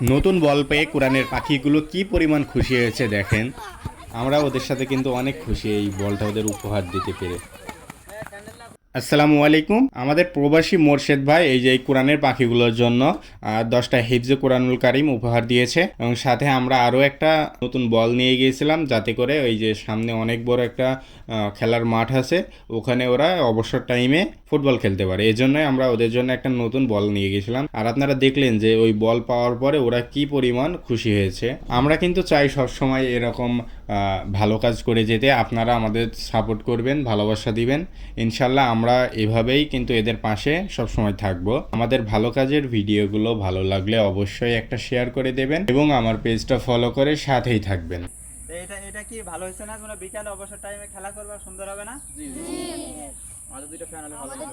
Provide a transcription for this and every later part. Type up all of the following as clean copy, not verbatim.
নতুন বল পেয়ে কোরআনের পাখিগুলো কি পরিমাণ খুশি হয়েছে দেখেন। আমরা ওদের সাথে কিন্তু অনেক খুশি এই বলটা ওদের উপহার দিতে পেরে। আসসালামু আলাইকুম। আমাদের প্রবাসী মোরশেদ ভাই এই যে এই কোরআনের পাখিগুলোর জন্য 10টা হিফজে কোরআনুল কারিম উপহার দিয়েছে এবং সাথে আমরা আরও একটা নতুন বল নিয়ে গিয়েছিলাম, যাতে করে ওই যে সামনে অনেক বড় একটা খেলার মাঠ আছে, ওখানে ওরা অবসর টাইমে ফুটবল খেলতে পারে। এই জন্যই আমরা ওদের জন্য একটা নতুন বল নিয়ে গেছিলাম। আর আপনারা দেখলেন যে ওই বল পাওয়ার পরে ওরা কি পরিমাণ খুশি হয়েছে। আমরা কিন্তু চাই সবসময় এরকম ভালো কাজ করে যেতে। আপনারা আমাদের সাপোর্ট করবেন, ভালোবাসা দিবেন। ইনশাল্লাহ আমরা এভাবেই কিন্তু এদের পাশে সবসময় থাকব। আমাদের ভালো কাজের ভিডিওগুলো ভালো লাগলে অবশ্যই একটা শেয়ার করে দেবেন এবং আমার পেজটা ফলো করে সাথেই থাকবেন। এটা এটা কি ভালো হয়েছে না? তোমরা বিকালে অবসর টাইমে খেলা করবা, সুন্দর হবে না? জি জি। আমাদের দুইটা ফ্যান হলে ভালো হবে।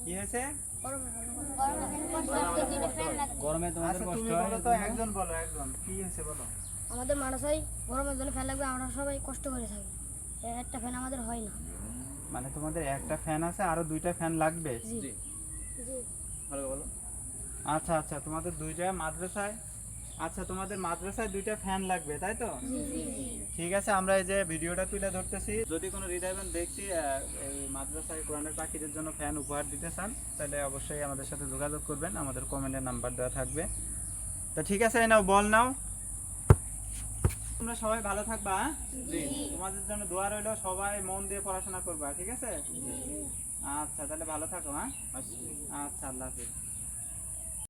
কি হয়েছে? গরমে তোমাদের কষ্ট হয়। বলো তো, একজন বলো, একজন কি হয়েছে বলো। আমাদের মাদ্রাসায় গরমের জন্য ফ্যান লাগবে, আমরা সবাই কষ্ট করে থাকি, একটা ফ্যান আমাদের হয় না। মানে তোমাদের একটা ফ্যান আছে, আরো দুইটা ফ্যান লাগবে? জি জি। ভালো বলো। আচ্ছা আচ্ছা, তোমাদের দুইটা মাদ্রাসায়, আচ্ছা তোমাদের মাদ্রাসায় দুইটা ফ্যান লাগবে, তাই তো? ঠিক আছে, আমরা এই যে ভিডিওটা তুলে ধরতেছি। যদি কোনো হৃদয়বান ব্যক্তি এই মাদ্রাসায় কোরআনের পাখিদের জন্য ফ্যান উপহার দিতে চান, তাহলে অবশ্যই আমাদের সাথে যোগাযোগ করবেন, আমাদের কমেন্টের নাম্বার দেওয়া থাকবে। তো ঠিক আছে, এই নাও, বল নাও। তোমরা সবাই ভালো থাকবা। তোমাদের জন্য দোয়া রইলো, সবাই মন দিয়ে পড়াশোনা করবা, ঠিক আছে? আচ্ছা, তাহলে ভালো থাকো। হ্যাঁ, আচ্ছা, আল্লাহ হাফেজ।